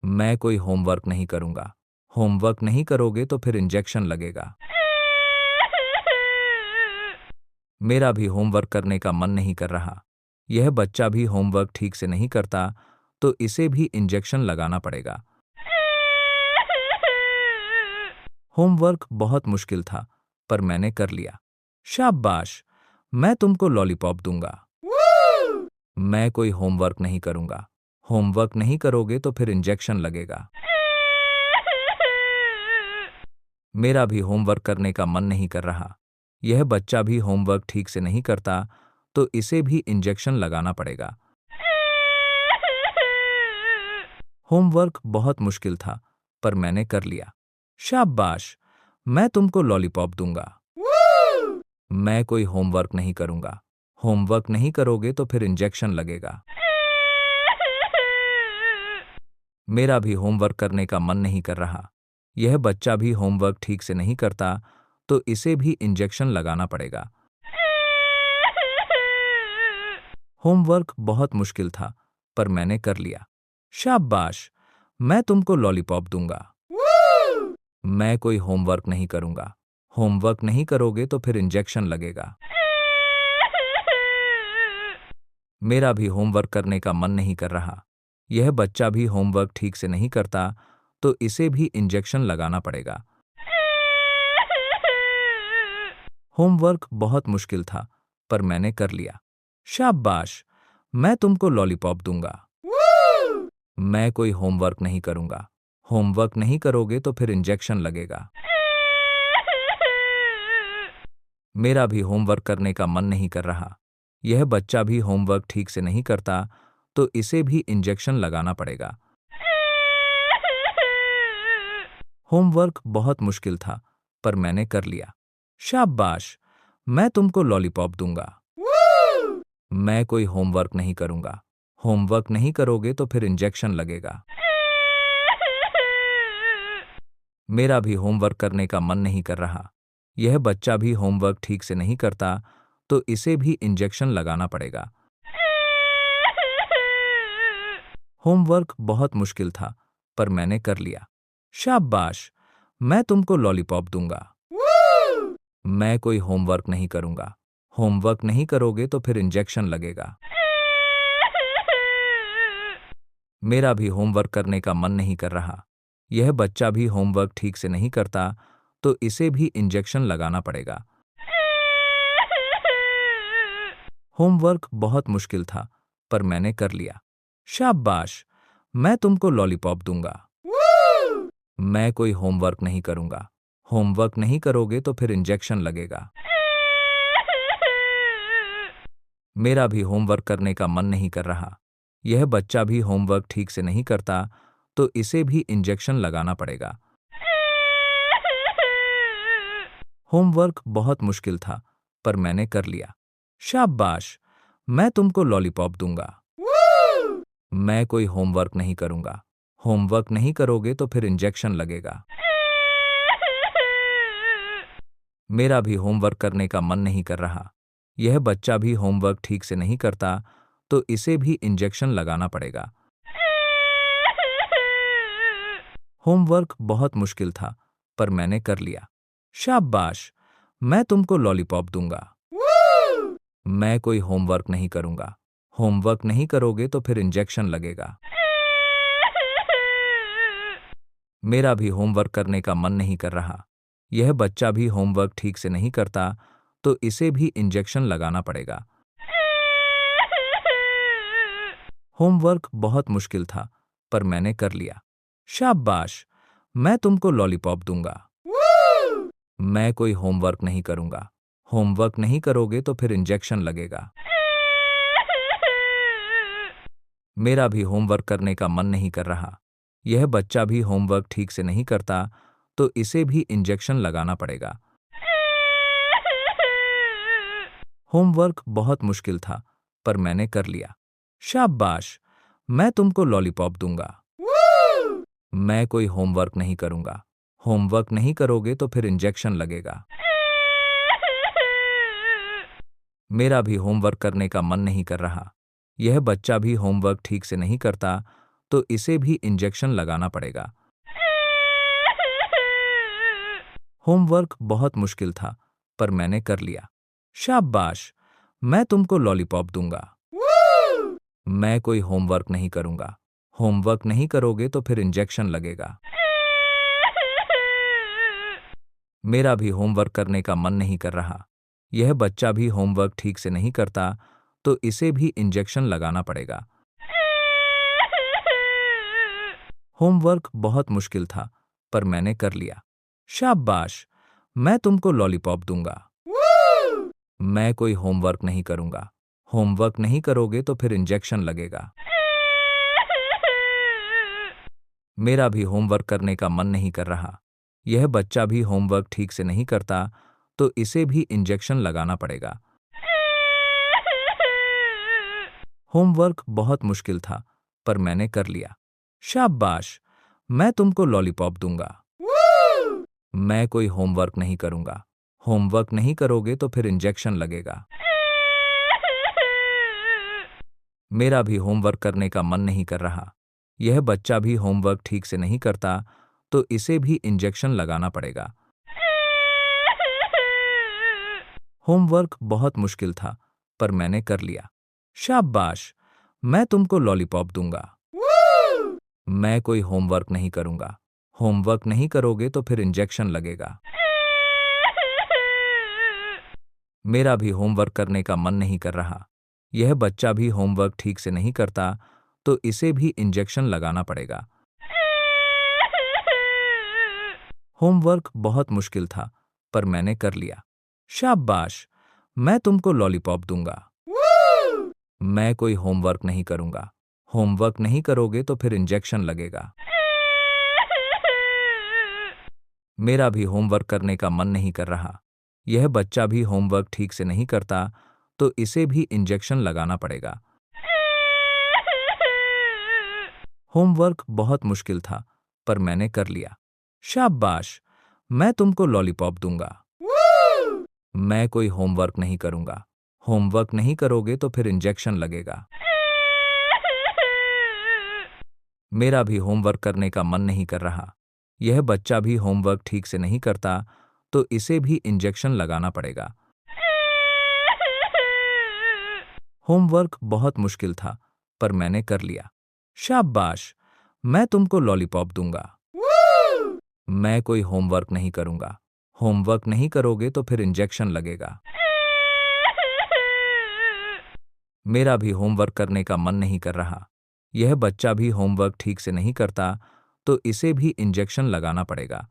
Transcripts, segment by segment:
मैं कोई होमवर्क नहीं करूंगा। होमवर्क नहीं करोगे तो फिर इंजेक्शन लगेगा। मेरा भी होमवर्क करने का मन नहीं कर रहा। यह बच्चा भी होमवर्क ठीक से नहीं करता, तो इसे भी इंजेक्शन लगाना पड़ेगा। होमवर्क बहुत मुश्किल था, पर मैंने कर लिया। शाबाश, मैं तुमको लॉलीपॉप दूंगा। मैं कोई होमवर्क नहीं करूंगा। होमवर्क नहीं करोगे तो फिर इंजेक्शन लगेगा। मेरा भी होमवर्क करने का मन नहीं कर रहा। यह बच्चा भी होमवर्क ठीक से नहीं करता, तो इसे भी इंजेक्शन लगाना पड़ेगा। होमवर्क बहुत मुश्किल था, पर मैंने कर लिया। शाबाश, मैं तुमको लॉलीपॉप दूंगा। मैं कोई होमवर्क नहीं करूंगा। होमवर्क नहीं करोगे तो फिर इंजेक्शन लगेगा। मेरा भी होमवर्क करने का मन नहीं कर रहा। यह बच्चा भी होमवर्क ठीक से नहीं करता, तो इसे भी इंजेक्शन लगाना पड़ेगा। होमवर्क बहुत मुश्किल था, पर मैंने कर लिया। शाबाश, मैं तुमको लॉलीपॉप दूंगा। मैं कोई होमवर्क नहीं करूंगा। होमवर्क नहीं करोगे तो फिर इंजेक्शन लगेगा। मेरा भी होमवर्क करने का मन नहीं कर रहा। यह बच्चा भी होमवर्क ठीक से नहीं करता, तो इसे भी इंजेक्शन लगाना पड़ेगा। होमवर्क बहुत मुश्किल था, पर मैंने कर लिया। शाबाश, मैं तुमको लॉलीपॉप दूंगा। मैं कोई होमवर्क नहीं करूंगा। होमवर्क नहीं करोगे तो फिर इंजेक्शन लगेगा। मेरा भी होमवर्क करने का मन नहीं कर रहा। यह बच्चा भी होमवर्क ठीक से नहीं करता, तो इसे भी इंजेक्शन लगाना पड़ेगा। होमवर्क बहुत मुश्किल था, पर मैंने कर लिया। शाबाश, मैं तुमको लॉलीपॉप दूंगा। मैं कोई होमवर्क नहीं करूंगा। होमवर्क नहीं करोगे तो फिर इंजेक्शन लगेगा। मेरा भी होमवर्क करने का मन नहीं कर रहा। यह बच्चा भी होमवर्क ठीक से नहीं करता, तो इसे भी इंजेक्शन लगाना पड़ेगा। होमवर्क बहुत मुश्किल था, पर मैंने कर लिया। शाबाश, मैं तुमको लॉलीपॉप दूंगा। मैं कोई होमवर्क नहीं करूंगा। होमवर्क नहीं करोगे तो फिर इंजेक्शन लगेगा। मेरा भी होमवर्क करने का मन नहीं कर रहा। यह बच्चा भी होमवर्क ठीक से नहीं करता, तो इसे भी इंजेक्शन लगाना पड़ेगा। होमवर्क बहुत मुश्किल था, पर मैंने कर लिया। शाबाश, मैं तुमको लॉलीपॉप दूंगा। मैं कोई होमवर्क नहीं करूंगा। होमवर्क नहीं करोगे तो फिर इंजेक्शन लगेगा। मेरा भी होमवर्क करने का मन नहीं कर रहा। यह बच्चा भी होमवर्क ठीक से नहीं करता, तो इसे भी इंजेक्शन लगाना पड़ेगा। होमवर्क बहुत मुश्किल था, पर मैंने कर लिया। शाबाश, मैं तुमको लॉलीपॉप दूंगा। मैं कोई होमवर्क नहीं करूंगा। होमवर्क नहीं करोगे तो फिर इंजेक्शन लगेगा। मेरा भी होमवर्क करने का मन नहीं कर रहा। यह बच्चा भी होमवर्क ठीक से नहीं करता, तो इसे भी इंजेक्शन लगाना पड़ेगा। होमवर्क बहुत मुश्किल था, पर मैंने कर लिया। शाबाश, मैं तुमको लॉलीपॉप दूंगा। मैं कोई होमवर्क नहीं करूंगा। होमवर्क नहीं करोगे तो फिर इंजेक्शन लगेगा। मेरा भी होमवर्क करने का मन नहीं कर रहा। यह बच्चा भी होमवर्क ठीक से नहीं करता, तो इसे भी इंजेक्शन लगाना पड़ेगा। होमवर्क बहुत मुश्किल था, पर मैंने कर लिया। शाबाश, मैं तुमको लॉलीपॉप दूंगा। मैं कोई होमवर्क नहीं करूंगा। होमवर्क नहीं करोगे तो फिर इंजेक्शन लगेगा। मेरा भी होमवर्क करने का मन नहीं कर रहा। यह बच्चा भी होमवर्क ठीक से नहीं करता, तो इसे भी इंजेक्शन लगाना पड़ेगा। होमवर्क बहुत मुश्किल था, पर मैंने कर लिया। शाबाश, मैं तुमको लॉलीपॉप दूंगा। मैं कोई होमवर्क नहीं करूंगा। होमवर्क नहीं करोगे तो फिर इंजेक्शन लगेगा। मेरा भी होमवर्क करने का मन नहीं कर रहा। यह बच्चा भी होमवर्क ठीक से नहीं करता, तो इसे भी इंजेक्शन लगाना पड़ेगा। होमवर्क बहुत मुश्किल था, पर मैंने कर लिया। शाबाश, मैं तुमको लॉलीपॉप दूंगा। मैं कोई होमवर्क नहीं करूंगा। होमवर्क नहीं करोगे तो फिर इंजेक्शन लगेगा। मेरा भी होमवर्क करने का मन नहीं कर रहा। यह बच्चा भी होमवर्क ठीक से नहीं करता, तो इसे भी इंजेक्शन लगाना पड़ेगा। होमवर्क बहुत मुश्किल था, पर मैंने कर लिया। शाबाश, मैं तुमको लॉलीपॉप दूंगा। मैं कोई होमवर्क नहीं करूंगा। होमवर्क नहीं करोगे तो फिर इंजेक्शन लगेगा। मेरा भी होमवर्क करने का मन नहीं कर रहा। यह बच्चा भी होमवर्क ठीक से नहीं करता, तो इसे भी इंजेक्शन लगाना पड़ेगा। होमवर्क बहुत मुश्किल था, पर मैंने कर लिया। शाबाश, मैं तुमको लॉलीपॉप दूंगा। मैं कोई होमवर्क नहीं करूंगा। होमवर्क नहीं करोगे तो फिर इंजेक्शन लगेगा। मेरा भी होमवर्क करने का मन नहीं कर रहा। यह बच्चा भी होमवर्क ठीक से नहीं करता, तो इसे भी इंजेक्शन लगाना पड़ेगा। होमवर्क बहुत मुश्किल था, पर मैंने कर लिया। शाबाश, मैं तुमको लॉलीपॉप दूंगा। मैं कोई होमवर्क नहीं करूंगा। होमवर्क नहीं करोगे तो फिर इंजेक्शन लगेगा। मेरा भी होमवर्क करने का मन नहीं कर रहा। यह बच्चा भी होमवर्क ठीक से नहीं करता, तो इसे भी इंजेक्शन लगाना पड़ेगा। होमवर्क बहुत मुश्किल था, पर मैंने कर लिया। शाबाश, मैं तुमको लॉलीपॉप दूंगा। मैं कोई होमवर्क नहीं करूंगा। होमवर्क नहीं करोगे तो फिर इंजेक्शन लगेगा। मेरा भी होमवर्क करने का मन नहीं कर रहा। यह बच्चा भी होमवर्क ठीक से नहीं करता, तो इसे भी इंजेक्शन लगाना पड़ेगा। होमवर्क बहुत मुश्किल था, पर मैंने कर लिया। शाबाश, मैं तुमको लॉलीपॉप दूंगा। मैं कोई होमवर्क नहीं करूंगा। होमवर्क नहीं करोगे तो फिर इंजेक्शन लगेगा। मेरा भी होमवर्क करने का मन नहीं कर रहा। यह बच्चा भी होमवर्क ठीक से नहीं करता, तो इसे भी इंजेक्शन लगाना पड़ेगा। होमवर्क बहुत मुश्किल था, पर मैंने कर लिया। शाबाश, मैं तुमको लॉलीपॉप दूंगा। मैं कोई होमवर्क नहीं करूंगा। होमवर्क नहीं करोगे तो फिर इंजेक्शन लगेगा। मेरा भी होमवर्क करने का मन नहीं कर रहा। यह बच्चा भी होमवर्क ठीक से नहीं करता, तो इसे भी इंजेक्शन लगाना पड़ेगा।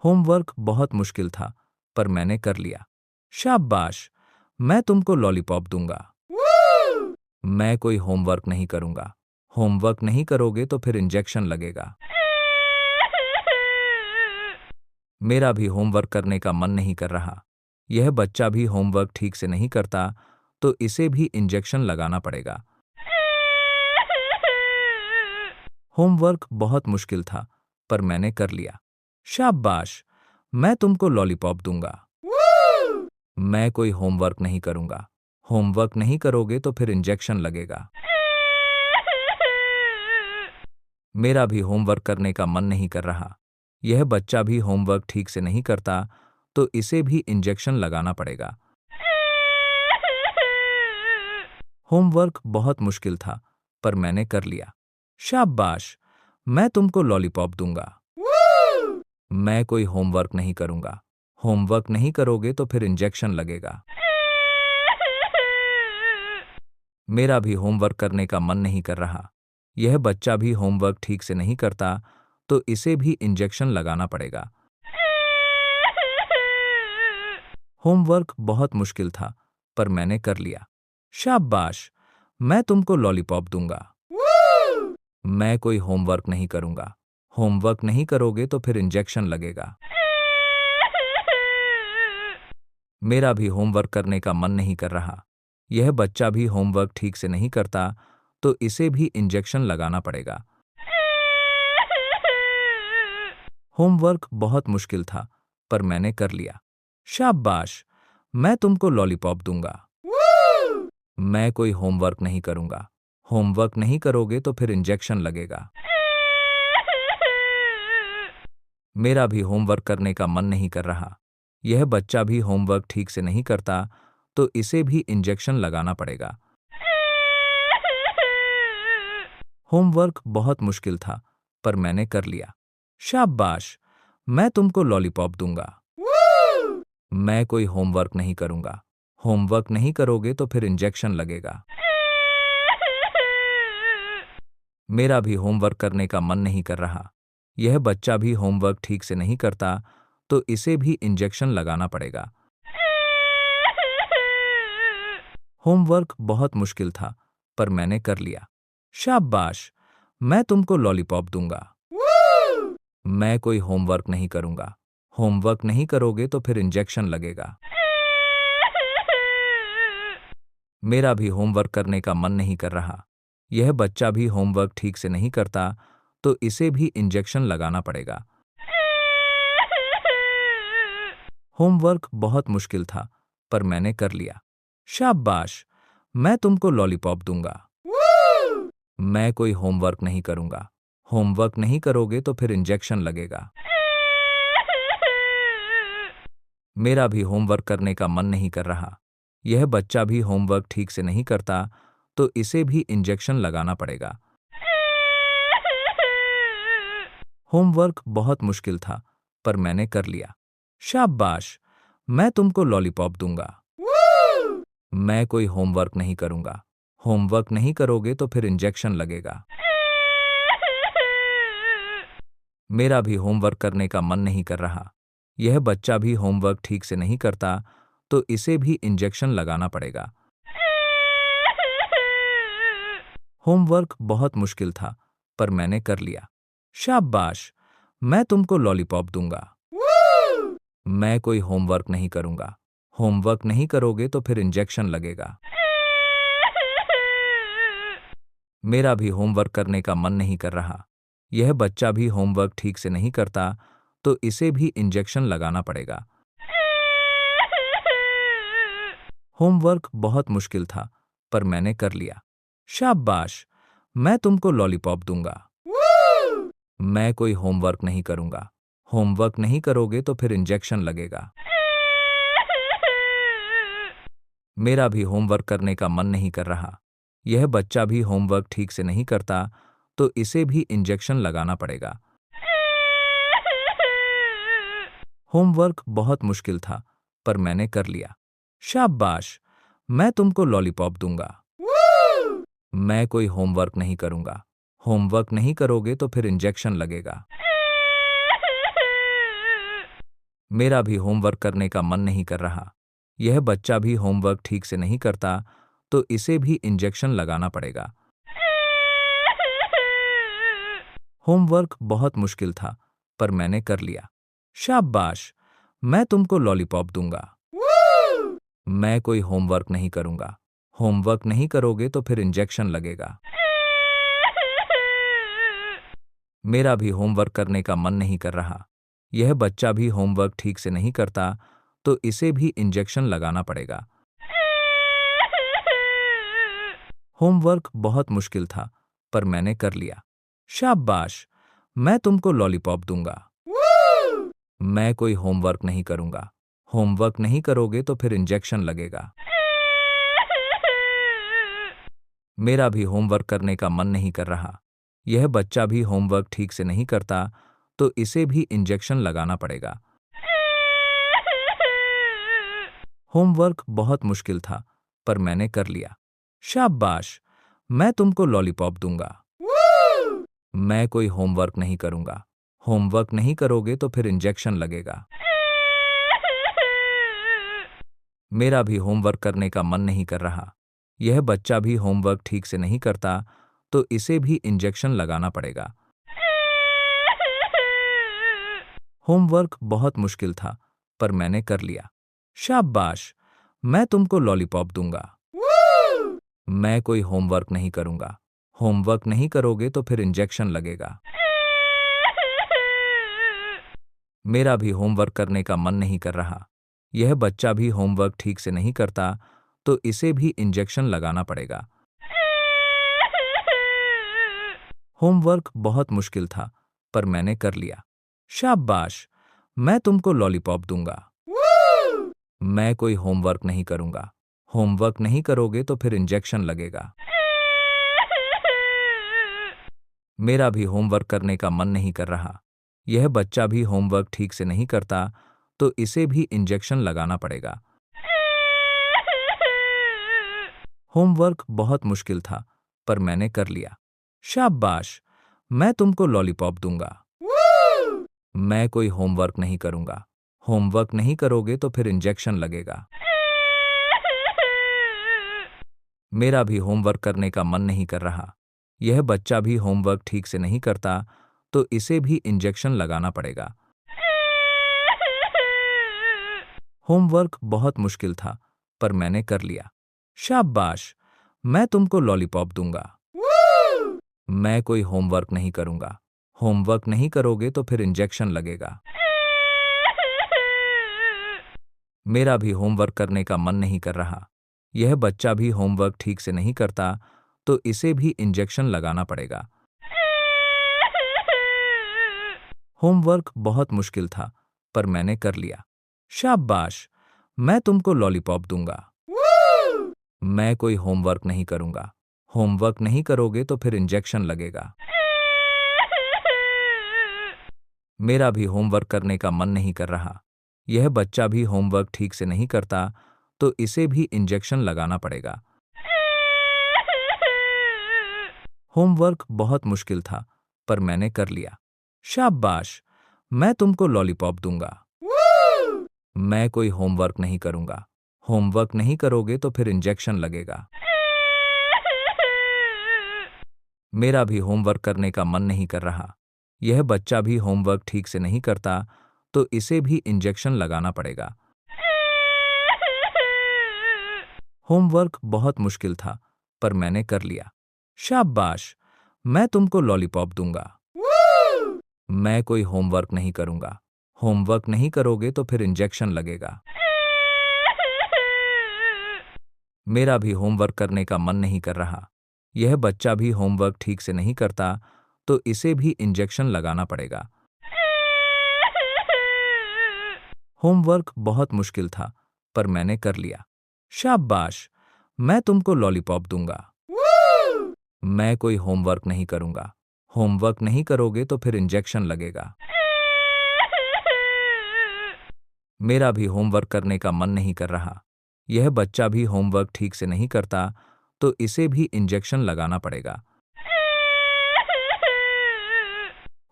होमवर्क बहुत मुश्किल था, पर मैंने कर लिया। शाबाश, मैं तुमको लॉलीपॉप दूंगा। मैं कोई होमवर्क नहीं करूंगा। होमवर्क नहीं करोगे तो फिर इंजेक्शन लगेगा। मेरा भी होमवर्क करने का मन नहीं कर रहा। यह बच्चा भी होमवर्क ठीक से नहीं करता, तो इसे भी इंजेक्शन लगाना पड़ेगा। होमवर्क बहुत मुश्किल था, पर मैंने कर लिया। शाबाश, मैं तुमको लॉलीपॉप दूंगा। मैं कोई होमवर्क नहीं करूंगा। होमवर्क नहीं करोगे तो फिर इंजेक्शन लगेगा। मेरा भी होमवर्क करने का मन नहीं कर रहा। यह बच्चा भी होमवर्क ठीक से नहीं करता, तो इसे भी इंजेक्शन लगाना पड़ेगा। होमवर्क बहुत मुश्किल था, पर मैंने कर लिया। शाबाश, मैं तुमको लॉलीपॉप दूंगा। मैं कोई होमवर्क नहीं करूंगा। होमवर्क नहीं करोगे तो फिर इंजेक्शन लगेगा। मेरा भी होमवर्क करने का मन नहीं कर रहा। यह बच्चा भी होमवर्क ठीक से नहीं करता, तो इसे भी इंजेक्शन लगाना पड़ेगा। होमवर्क बहुत मुश्किल था, पर मैंने कर लिया। शाबाश, मैं तुमको लॉलीपॉप दूंगा। मैं कोई होमवर्क नहीं करूंगा। होमवर्क नहीं करोगे तो फिर इंजेक्शन लगेगा। मेरा भी होमवर्क करने का मन नहीं कर रहा। यह बच्चा भी होमवर्क ठीक से नहीं करता, तो इसे भी इंजेक्शन लगाना पड़ेगा। होमवर्क बहुत मुश्किल था, पर मैंने कर लिया। शाबाश, मैं तुमको लॉलीपॉप दूंगा। मैं कोई होमवर्क नहीं करूंगा। होमवर्क नहीं करोगे तो फिर इंजेक्शन लगेगा। मेरा भी होमवर्क करने का मन नहीं कर रहा। यह बच्चा भी होमवर्क ठीक से नहीं करता, तो इसे भी इंजेक्शन लगाना पड़ेगा। होमवर्क बहुत मुश्किल था, पर मैंने कर लिया। शाबाश, मैं तुमको लॉलीपॉप दूंगा। मैं कोई होमवर्क नहीं करूंगा। होमवर्क नहीं करोगे तो फिर इंजेक्शन लगेगा। मेरा भी होमवर्क करने का मन नहीं कर रहा। यह बच्चा भी होमवर्क ठीक से नहीं करता, तो इसे भी इंजेक्शन लगाना पड़ेगा। होमवर्क बहुत मुश्किल था, पर मैंने कर लिया। शाबाश, मैं तुमको लॉलीपॉप दूंगा। मैं कोई होमवर्क नहीं करूंगा। होमवर्क नहीं करोगे तो फिर इंजेक्शन लगेगा। मेरा भी होमवर्क करने का मन नहीं कर रहा। यह बच्चा भी होमवर्क ठीक से नहीं करता, तो इसे भी इंजेक्शन लगाना पड़ेगा। होमवर्क बहुत मुश्किल था, पर मैंने कर लिया। शाबाश, मैं तुमको लॉलीपॉप दूंगा। मैं कोई होमवर्क नहीं करूंगा। होमवर्क नहीं करोगे तो फिर इंजेक्शन लगेगा। मेरा भी होमवर्क करने का मन नहीं कर रहा। यह बच्चा भी होमवर्क ठीक से नहीं करता, तो इसे भी इंजेक्शन लगाना पड़ेगा। होमवर्क बहुत मुश्किल था, पर मैंने कर लिया। शाबाश, मैं तुमको लॉलीपॉप दूंगा। मैं कोई होमवर्क नहीं करूंगा। होमवर्क नहीं करोगे तो फिर इंजेक्शन लगेगा। मेरा भी होमवर्क करने का मन नहीं कर रहा। यह बच्चा भी होमवर्क ठीक से नहीं करता, तो इसे भी इंजेक्शन लगाना पड़ेगा। होमवर्क बहुत मुश्किल था, पर मैंने कर लिया। शाबाश, मैं तुमको लॉलीपॉप दूंगा। मैं कोई होमवर्क नहीं करूंगा। होमवर्क नहीं करोगे तो फिर इंजेक्शन लगेगा। मेरा भी होमवर्क करने का मन नहीं कर रहा। यह बच्चा भी होमवर्क ठीक से नहीं करता, तो इसे भी इंजेक्शन लगाना पड़ेगा। होमवर्क बहुत मुश्किल था, पर मैंने कर लिया। शाबाश, मैं तुमको लॉलीपॉप दूंगा। मैं कोई होमवर्क नहीं करूंगा। होमवर्क नहीं करोगे तो फिर इंजेक्शन लगेगा। मेरा भी होमवर्क करने का मन नहीं कर रहा। यह बच्चा भी होमवर्क ठीक से नहीं करता, तो इसे भी इंजेक्शन लगाना पड़ेगा। होमवर्क बहुत मुश्किल था, पर मैंने कर लिया। शाबाश, मैं तुमको लॉलीपॉप दूंगा। मैं कोई होमवर्क नहीं करूंगा। होमवर्क नहीं करोगे तो फिर इंजेक्शन लगेगा। मेरा भी होमवर्क करने का मन नहीं कर रहा। यह बच्चा भी होमवर्क ठीक से नहीं करता, तो इसे भी इंजेक्शन लगाना पड़ेगा। होमवर्क बहुत मुश्किल था, पर मैंने कर लिया। शाबाश, मैं तुमको लॉलीपॉप दूंगा। मैं कोई होमवर्क नहीं करूंगा। होमवर्क नहीं करोगे तो फिर इंजेक्शन लगेगा। मेरा भी होमवर्क करने का मन नहीं कर रहा। यह बच्चा भी होमवर्क ठीक से नहीं करता, तो इसे भी इंजेक्शन लगाना पड़ेगा। होमवर्क बहुत मुश्किल था, पर मैंने कर लिया। शाबाश, मैं तुमको लॉलीपॉप दूंगा। मैं कोई होमवर्क नहीं करूंगा। होमवर्क नहीं करोगे तो फिर इंजेक्शन लगेगा। मेरा भी होमवर्क करने का मन नहीं कर रहा। यह बच्चा भी होमवर्क ठीक से नहीं करता, तो इसे भी इंजेक्शन लगाना पड़ेगा। होमवर्क बहुत मुश्किल था, पर मैंने कर लिया। शाबाश, मैं तुमको लॉलीपॉप दूंगा। मैं कोई होमवर्क नहीं करूंगा। होमवर्क नहीं करोगे तो फिर इंजेक्शन लगेगा। मेरा भी होमवर्क करने का मन नहीं कर रहा। यह बच्चा भी होमवर्क ठीक से नहीं करता, तो इसे भी इंजेक्शन लगाना पड़ेगा। होमवर्क बहुत मुश्किल था, पर मैंने कर लिया। शाबाश, मैं तुमको लॉलीपॉप दूंगा। मैं कोई होमवर्क नहीं करूंगा। होमवर्क नहीं करोगे तो फिर इंजेक्शन लगेगा। मेरा भी होमवर्क करने का मन नहीं कर रहा। यह बच्चा भी होमवर्क ठीक से नहीं करता, तो इसे भी इंजेक्शन लगाना पड़ेगा। होमवर्क बहुत मुश्किल था, पर मैंने कर लिया। शाबाश, मैं तुमको लॉलीपॉप दूंगा। मैं कोई होमवर्क नहीं करूंगा। होमवर्क नहीं करोगे तो फिर इंजेक्शन लगेगा। मेरा भी होमवर्क करने का मन नहीं कर रहा। यह बच्चा भी होमवर्क ठीक से नहीं करता, तो इसे भी इंजेक्शन लगाना पड़ेगा। होमवर्क बहुत मुश्किल था, पर मैंने कर लिया। शाबाश, मैं तुमको लॉलीपॉप दूंगा। मैं कोई होमवर्क नहीं करूंगा। होमवर्क नहीं करोगे तो फिर इंजेक्शन लगेगा। मेरा भी होमवर्क करने का मन नहीं कर रहा। यह बच्चा भी होमवर्क ठीक से नहीं करता, तो इसे भी इंजेक्शन लगाना पड़ेगा। होमवर्क बहुत मुश्किल था, पर मैंने कर लिया। शाबाश, मैं तुमको लॉलीपॉप दूंगा। मैं कोई होमवर्क नहीं करूंगा। होमवर्क नहीं करोगे तो फिर इंजेक्शन लगेगा। मेरा भी होमवर्क करने का मन नहीं कर रहा। यह बच्चा भी होमवर्क ठीक से नहीं करता, तो इसे भी इंजेक्शन लगाना पड़ेगा। होमवर्क बहुत मुश्किल था, पर मैंने कर लिया। शाबाश, मैं तुमको लॉलीपॉप दूंगा। मैं कोई होमवर्क नहीं करूंगा। होमवर्क नहीं करोगे तो फिर इंजेक्शन लगेगा। मेरा भी होमवर्क करने का मन नहीं कर रहा। यह बच्चा भी होमवर्क ठीक से नहीं करता, तो इसे भी इंजेक्शन लगाना पड़ेगा। होमवर्क बहुत मुश्किल था, पर मैंने कर लिया। शाबाश, मैं तुमको लॉलीपॉप दूंगा। मैं कोई होमवर्क नहीं करूंगा। होमवर्क नहीं करोगे तो फिर इंजेक्शन लगेगा। मेरा भी होमवर्क करने का मन नहीं कर रहा। यह बच्चा भी होमवर्क ठीक से नहीं करता, तो इसे भी इंजेक्शन लगाना पड़ेगा। होमवर्क बहुत मुश्किल था, पर मैंने कर लिया। शाबाश, मैं तुमको लॉलीपॉप दूंगा। मैं कोई होमवर्क नहीं करूंगा। होमवर्क नहीं करोगे तो फिर इंजेक्शन लगेगा। मेरा भी होमवर्क करने का मन नहीं कर रहा। यह बच्चा भी होमवर्क ठीक से नहीं करता, तो इसे भी इंजेक्शन लगाना पड़ेगा। होमवर्क बहुत मुश्किल था, पर मैंने कर लिया। शाबाश, मैं तुमको लॉलीपॉप दूंगा। मैं कोई होमवर्क नहीं करूंगा। होमवर्क नहीं करोगे तो फिर इंजेक्शन लगेगा। मेरा भी होमवर्क करने का मन नहीं कर रहा। यह बच्चा भी होमवर्क ठीक से नहीं करता, तो इसे भी इंजेक्शन लगाना पड़ेगा।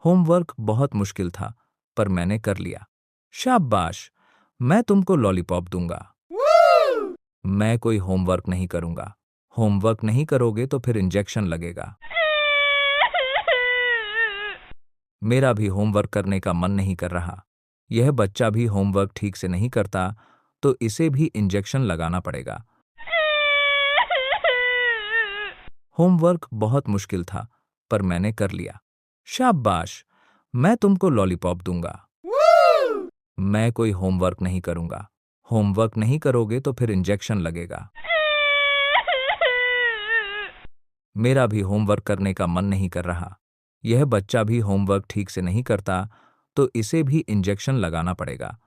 होमवर्क बहुत मुश्किल था, पर मैंने कर लिया। शाबाश, मैं तुमको लॉलीपॉप दूंगा। मैं कोई होमवर्क नहीं करूंगा। होमवर्क नहीं करोगे तो फिर इंजेक्शन लगेगा। मेरा भी होमवर्क करने का मन नहीं कर रहा। यह बच्चा भी होमवर्क ठीक से नहीं करता, तो इसे भी इंजेक्शन लगाना पड़ेगा। होमवर्क बहुत मुश्किल था, पर मैंने कर लिया। शाबाश, मैं तुमको लॉलीपॉप दूंगा। मैं कोई होमवर्क नहीं करूंगा। होमवर्क नहीं करोगे तो फिर इंजेक्शन लगेगा। मेरा भी होमवर्क करने का मन नहीं कर रहा। यह बच्चा भी होमवर्क ठीक से नहीं करता, तो इसे भी इंजेक्शन लगाना पड़ेगा।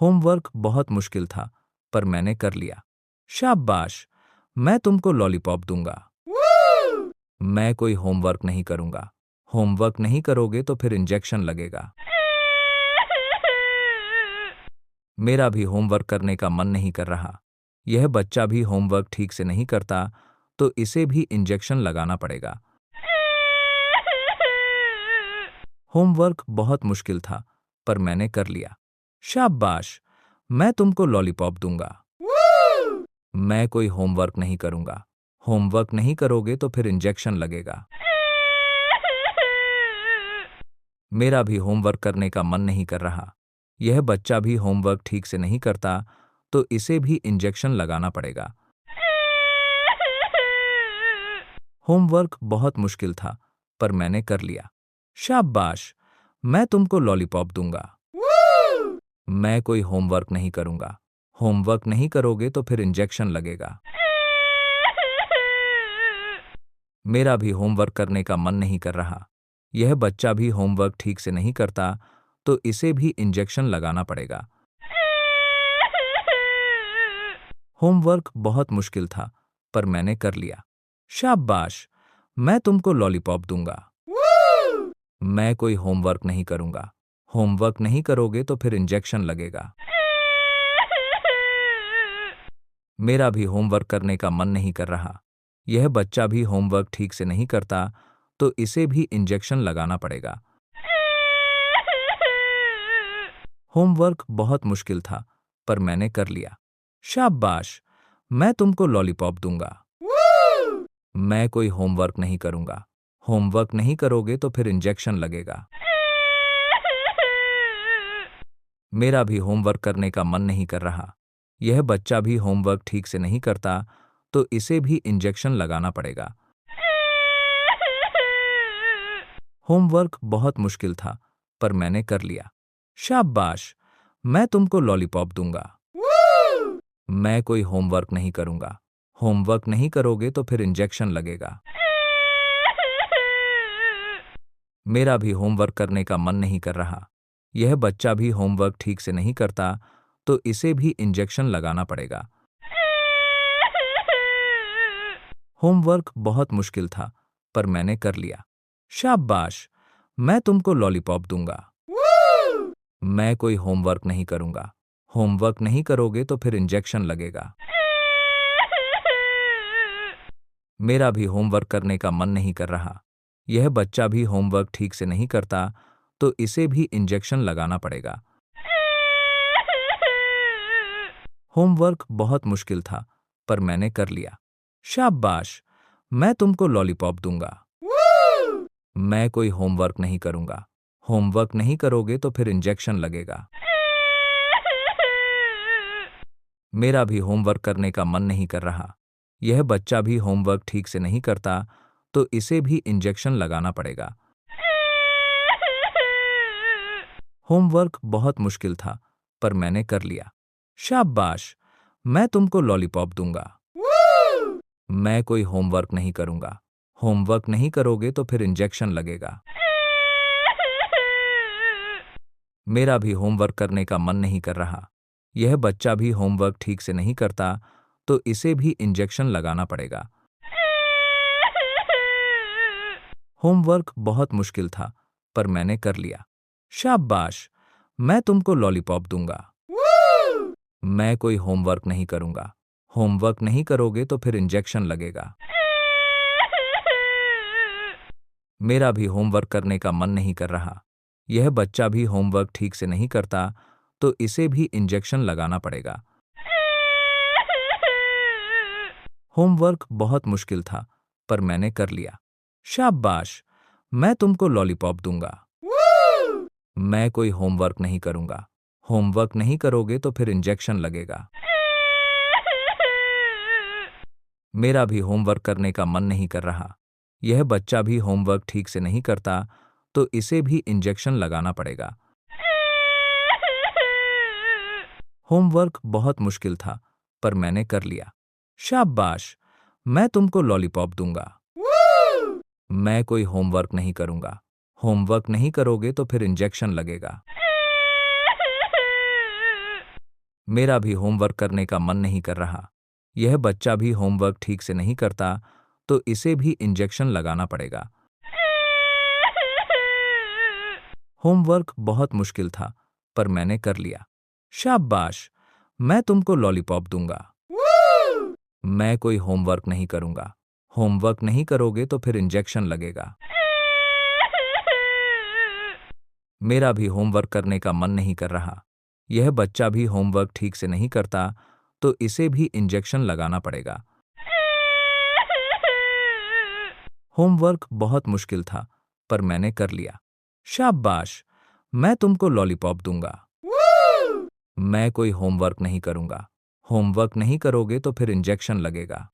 होमवर्क बहुत मुश्किल था, पर मैंने कर लिया। शाबाश, मैं तुमको लॉलीपॉप दूंगा। मैं कोई होमवर्क नहीं करूंगा। होमवर्क नहीं करोगे तो फिर इंजेक्शन लगेगा। मेरा भी होमवर्क करने का मन नहीं कर रहा। यह बच्चा भी होमवर्क ठीक से नहीं करता, तो इसे भी इंजेक्शन लगाना पड़ेगा। होमवर्क बहुत मुश्किल था, पर मैंने कर लिया। शाबाश, मैं तुमको लॉलीपॉप दूंगा। मैं कोई होमवर्क नहीं करूंगा। होमवर्क नहीं करोगे तो फिर इंजेक्शन लगेगा। मेरा भी होमवर्क करने का मन नहीं कर रहा। यह बच्चा भी होमवर्क ठीक से नहीं करता, तो इसे भी इंजेक्शन लगाना पड़ेगा। होमवर्क बहुत मुश्किल था, पर मैंने कर लिया। शाबाश, मैं तुमको लॉलीपॉप दूंगा। मैं कोई होमवर्क नहीं करूंगा। होमवर्क नहीं करोगे तो फिर इंजेक्शन लगेगा। मेरा भी होमवर्क करने का मन नहीं कर रहा। यह बच्चा भी होमवर्क ठीक से नहीं करता, तो इसे भी इंजेक्शन लगाना पड़ेगा। होमवर्क बहुत मुश्किल था, पर मैंने कर लिया। शाबाश, मैं तुमको लॉलीपॉप दूंगा। मैं कोई होमवर्क नहीं करूंगा। होमवर्क नहीं करोगे तो फिर इंजेक्शन लगेगा। मेरा भी होमवर्क करने का मन नहीं कर रहा। यह बच्चा भी होमवर्क ठीक से नहीं करता, तो इसे भी इंजेक्शन लगाना पड़ेगा। होमवर्क बहुत मुश्किल था, पर मैंने कर लिया। शाबाश, मैं तुमको लॉलीपॉप दूंगा। मैं कोई होमवर्क नहीं करूंगा। होमवर्क नहीं करोगे तो फिर इंजेक्शन लगेगा। मेरा भी होमवर्क करने का मन नहीं कर रहा। यह बच्चा भी होमवर्क ठीक से नहीं करता, तो इसे भी इंजेक्शन लगाना पड़ेगा। होमवर्क बहुत मुश्किल था, पर मैंने कर लिया। शाबाश, मैं तुमको लॉलीपॉप दूंगा। मैं कोई होमवर्क नहीं करूंगा। होमवर्क नहीं करोगे तो फिर इंजेक्शन लगेगा। मेरा भी होमवर्क करने का मन नहीं कर रहा। यह बच्चा भी होमवर्क ठीक से नहीं करता, तो इसे भी इंजेक्शन लगाना पड़ेगा। होमवर्क बहुत मुश्किल था, पर मैंने कर लिया। शाबाश, मैं तुमको लॉलीपॉप दूंगा। मैं कोई होमवर्क नहीं करूंगा। होमवर्क नहीं करोगे तो फिर इंजेक्शन लगेगा। मेरा भी होमवर्क करने का मन नहीं कर रहा। यह बच्चा भी होमवर्क ठीक से नहीं करता, तो इसे भी इंजेक्शन लगाना पड़ेगा। होमवर्क बहुत मुश्किल था, पर मैंने कर लिया। शाबाश, मैं तुमको लॉलीपॉप दूंगा। मैं कोई होमवर्क नहीं करूंगा। होमवर्क नहीं करोगे तो फिर इंजेक्शन लगेगा। मेरा भी होमवर्क करने का मन नहीं कर रहा। यह बच्चा भी होमवर्क ठीक से नहीं करता, तो इसे भी इंजेक्शन लगाना पड़ेगा। होमवर्क बहुत मुश्किल था, पर मैंने कर लिया। शाबाश, मैं तुमको लॉलीपॉप दूंगा। मैं कोई होमवर्क नहीं करूंगा। होमवर्क नहीं करोगे तो फिर इंजेक्शन लगेगा। मेरा भी होमवर्क करने का मन नहीं कर रहा। यह बच्चा भी होमवर्क ठीक से नहीं करता, तो इसे भी इंजेक्शन लगाना पड़ेगा। होमवर्क बहुत मुश्किल था, पर मैंने कर लिया। शाबाश, मैं तुमको लॉलीपॉप दूंगा। मैं कोई होमवर्क नहीं करूंगा। होमवर्क नहीं करोगे तो फिर इंजेक्शन लगेगा। मेरा भी होमवर्क करने का मन नहीं कर रहा। यह बच्चा भी होमवर्क ठीक से नहीं करता, तो इसे भी इंजेक्शन लगाना पड़ेगा। होमवर्क बहुत मुश्किल था, पर मैंने कर लिया। शाबाश, मैं तुमको लॉलीपॉप दूंगा। मैं कोई होमवर्क नहीं करूंगा। होमवर्क नहीं करोगे तो फिर इंजेक्शन लगेगा। मेरा भी होमवर्क करने का मन नहीं कर रहा। यह बच्चा भी होमवर्क ठीक से नहीं करता, तो इसे भी इंजेक्शन लगाना पड़ेगा। होमवर्क बहुत मुश्किल था, पर मैंने कर लिया। शाबाश, मैं तुमको लॉलीपॉप दूंगा। मैं कोई होमवर्क नहीं करूंगा। होमवर्क नहीं करोगे तो फिर इंजेक्शन लगेगा। मेरा भी होमवर्क करने का मन नहीं कर रहा। यह बच्चा भी होमवर्क ठीक से नहीं करता, तो इसे भी इंजेक्शन लगाना पड़ेगा। होमवर्क बहुत मुश्किल था, पर मैंने कर लिया। शाबाश, मैं तुमको लॉलीपॉप दूंगा। मैं कोई होमवर्क नहीं करूंगा। होमवर्क नहीं करोगे तो फिर इंजेक्शन लगेगा। मेरा भी होमवर्क करने का मन नहीं कर रहा। यह बच्चा भी होमवर्क ठीक से नहीं करता, तो इसे भी इंजेक्शन लगाना पड़ेगा। होमवर्क बहुत मुश्किल था, पर मैंने कर लिया। शाबाश, मैं तुमको लॉलीपॉप दूंगा। मैं कोई होमवर्क नहीं करूंगा। होमवर्क नहीं करोगे तो फिर इंजेक्शन लगेगा।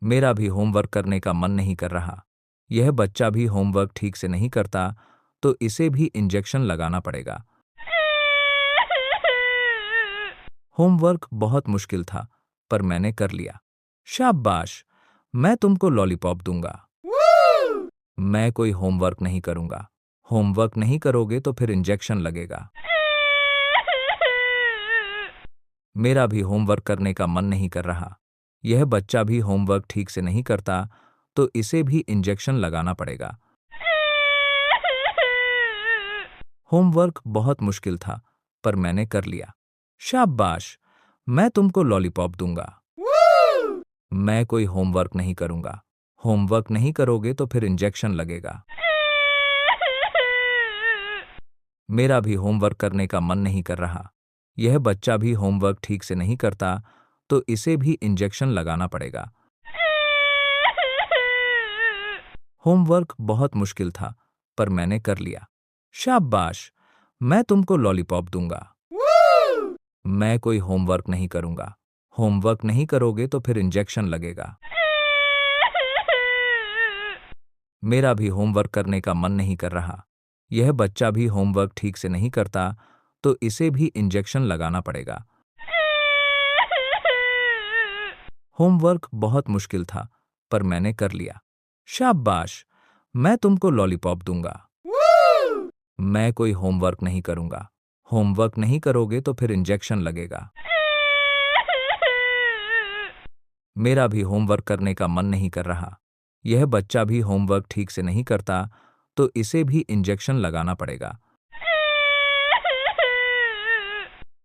मेरा भी होमवर्क करने का मन नहीं कर रहा। यह बच्चा भी होमवर्क ठीक से नहीं करता, तो इसे भी इंजेक्शन लगाना पड़ेगा। होमवर्क बहुत मुश्किल था, पर मैंने कर लिया। शाबाश, मैं तुमको लॉलीपॉप दूंगा। मैं कोई होमवर्क नहीं करूंगा। होमवर्क नहीं करोगे तो फिर इंजेक्शन लगेगा। मेरा भी होमवर्क करने का मन नहीं कर रहा। यह बच्चा भी होमवर्क ठीक से नहीं करता, तो इसे भी इंजेक्शन लगाना पड़ेगा। होमवर्क बहुत मुश्किल था, पर मैंने कर लिया। शाबाश, मैं तुमको लॉलीपॉप दूंगा। मैं कोई होमवर्क नहीं करूंगा। होमवर्क नहीं करोगे तो फिर इंजेक्शन लगेगा। मेरा भी होमवर्क करने का मन नहीं कर रहा। यह बच्चा भी होमवर्क ठीक से नहीं करता, तो इसे भी इंजेक्शन लगाना पड़ेगा। होमवर्क बहुत मुश्किल था, पर मैंने कर लिया। शाबाश, मैं तुमको लॉलीपॉप दूंगा। मैं कोई होमवर्क नहीं करूंगा। होमवर्क नहीं करोगे तो फिर इंजेक्शन लगेगा। मेरा भी होमवर्क करने का मन नहीं कर रहा। यह बच्चा भी होमवर्क ठीक से नहीं करता, तो इसे भी इंजेक्शन लगाना पड़ेगा। होमवर्क बहुत मुश्किल था, पर मैंने कर लिया। शाबाश, मैं तुमको लॉलीपॉप दूंगा। मैं कोई होमवर्क नहीं करूंगा। होमवर्क नहीं करोगे तो फिर इंजेक्शन लगेगा। मेरा भी होमवर्क करने का मन नहीं कर रहा। यह बच्चा भी होमवर्क ठीक से नहीं करता, तो इसे भी इंजेक्शन लगाना पड़ेगा।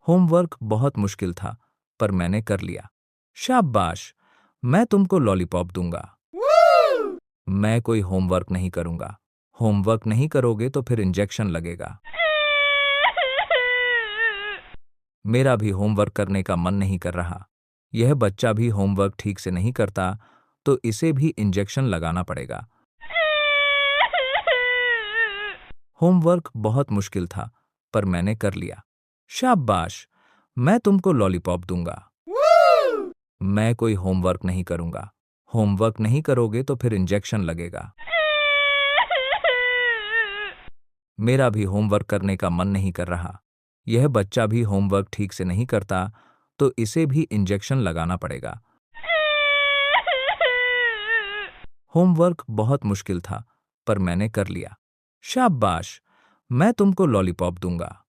होमवर्क बहुत मुश्किल था, पर मैंने कर लिया। शाबाश, मैं तुमको लॉलीपॉप दूंगा। मैं कोई होमवर्क नहीं करूंगा। होमवर्क नहीं करोगे तो फिर इंजेक्शन लगेगा। मेरा भी होमवर्क करने का मन नहीं कर रहा। यह बच्चा भी होमवर्क ठीक से नहीं करता, तो इसे भी इंजेक्शन लगाना पड़ेगा। होमवर्क बहुत मुश्किल था, पर मैंने कर लिया। शाबाश, मैं तुमको लॉलीपॉप दूंगा। मैं कोई होमवर्क नहीं करूंगा। होमवर्क नहीं करोगे तो फिर इंजेक्शन लगेगा। मेरा भी होमवर्क करने का मन नहीं कर रहा। यह बच्चा भी होमवर्क ठीक से नहीं करता, तो इसे भी इंजेक्शन लगाना पड़ेगा। होमवर्क बहुत मुश्किल था, पर मैंने कर लिया। शाबाश, मैं तुमको लॉलीपॉप दूंगा।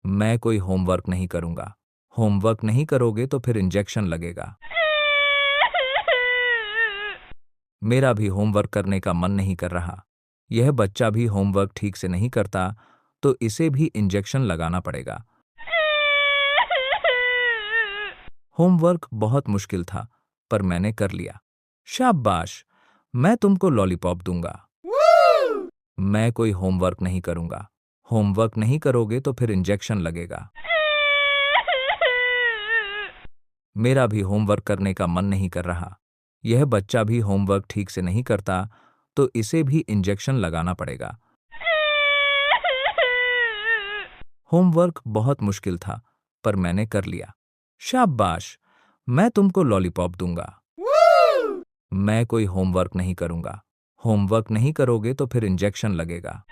मैं कोई होमवर्क नहीं करूंगा। होमवर्क नहीं करोगे तो फिर इंजेक्शन लगेगा। मेरा भी होमवर्क करने का मन नहीं कर रहा। यह बच्चा भी होमवर्क ठीक से नहीं करता, तो इसे भी इंजेक्शन लगाना पड़ेगा। होमवर्क बहुत मुश्किल था, पर मैंने कर लिया। शाबाश, मैं तुमको लॉलीपॉप दूंगा। मैं कोई होमवर्क नहीं करूंगा। होमवर्क नहीं करोगे तो फिर इंजेक्शन लगेगा। मेरा भी होमवर्क करने का मन नहीं कर रहा। यह बच्चा भी होमवर्क ठीक से नहीं करता, तो इसे भी इंजेक्शन लगाना पड़ेगा। होमवर्क बहुत मुश्किल था, पर मैंने कर लिया। शाबाश, मैं तुमको लॉलीपॉप दूंगा। मैं कोई होमवर्क नहीं करूंगा। होमवर्क नहीं करोगे तो फिर इंजेक्शन लगेगा।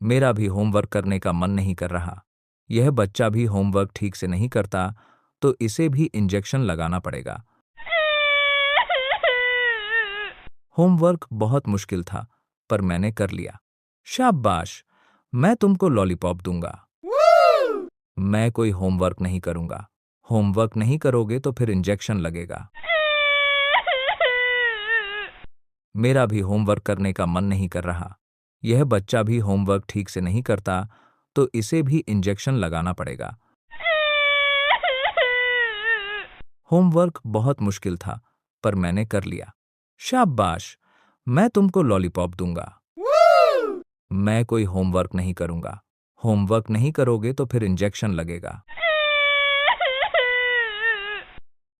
मेरा भी होमवर्क करने का मन नहीं कर रहा। यह बच्चा भी होमवर्क ठीक से नहीं करता, तो इसे भी इंजेक्शन लगाना पड़ेगा। होमवर्क बहुत मुश्किल था, पर मैंने कर लिया। शाबाश, मैं तुमको लॉलीपॉप दूंगा। मैं कोई होमवर्क नहीं करूंगा। होमवर्क नहीं करोगे तो फिर इंजेक्शन लगेगा। मेरा भी होमवर्क करने का मन नहीं कर रहा। यह बच्चा भी होमवर्क ठीक से नहीं करता, तो इसे भी इंजेक्शन लगाना पड़ेगा। होमवर्क बहुत मुश्किल था, पर मैंने कर लिया। शाबाश, मैं तुमको लॉलीपॉप दूंगा। मैं कोई होमवर्क नहीं करूंगा। होमवर्क नहीं करोगे तो फिर इंजेक्शन लगेगा।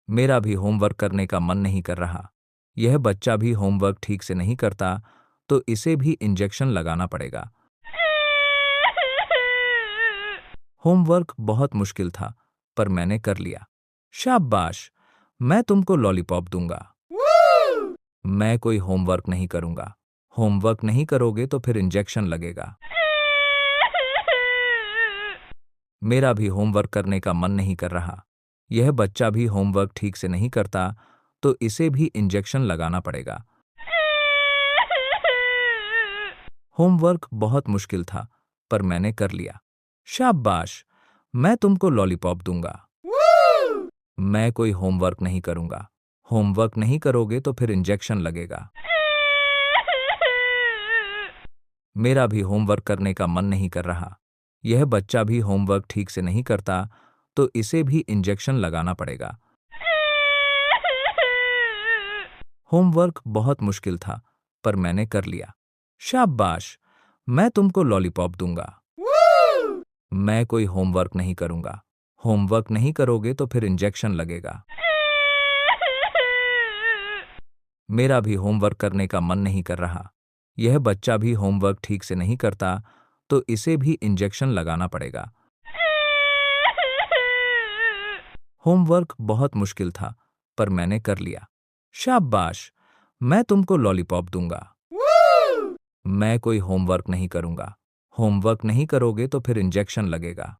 मेरा भी होमवर्क करने का मन नहीं कर रहा। यह बच्चा भी होमवर्क ठीक से नहीं करता, तो इसे भी इंजेक्शन लगाना पड़ेगा। होमवर्क बहुत मुश्किल था, पर मैंने कर लिया। शाबाश, मैं तुमको लॉलीपॉप दूंगा। मैं कोई होमवर्क नहीं करूंगा। होमवर्क नहीं करोगे तो फिर इंजेक्शन लगेगा। मेरा भी होमवर्क करने का मन नहीं कर रहा। यह बच्चा भी होमवर्क ठीक से नहीं करता तो इसे भी इंजेक्शन लगाना पड़ेगा। होमवर्क बहुत मुश्किल था पर मैंने कर लिया। शाबाश, मैं तुमको लॉलीपॉप दूंगा। मैं कोई होमवर्क नहीं करूंगा। होमवर्क नहीं करोगे तो फिर इंजेक्शन लगेगा। मेरा भी होमवर्क करने का मन नहीं कर रहा। यह बच्चा भी होमवर्क ठीक से नहीं करता तो इसे भी इंजेक्शन लगाना पड़ेगा। होमवर्क बहुत मुश्किल था पर मैंने कर लिया। शाबाश, मैं तुमको लॉलीपॉप दूंगा। मैं कोई होमवर्क नहीं करूंगा। होमवर्क नहीं करोगे तो फिर इंजेक्शन लगेगा। मेरा भी होमवर्क करने का मन नहीं कर रहा। यह बच्चा भी होमवर्क ठीक से नहीं करता तो इसे भी इंजेक्शन लगाना पड़ेगा। होमवर्क बहुत मुश्किल था पर मैंने कर लिया। शाबाश, मैं तुमको लॉलीपॉप दूंगा। मैं कोई होमवर्क नहीं करूंगा। होमवर्क नहीं करोगे तो फिर इंजेक्शन लगेगा।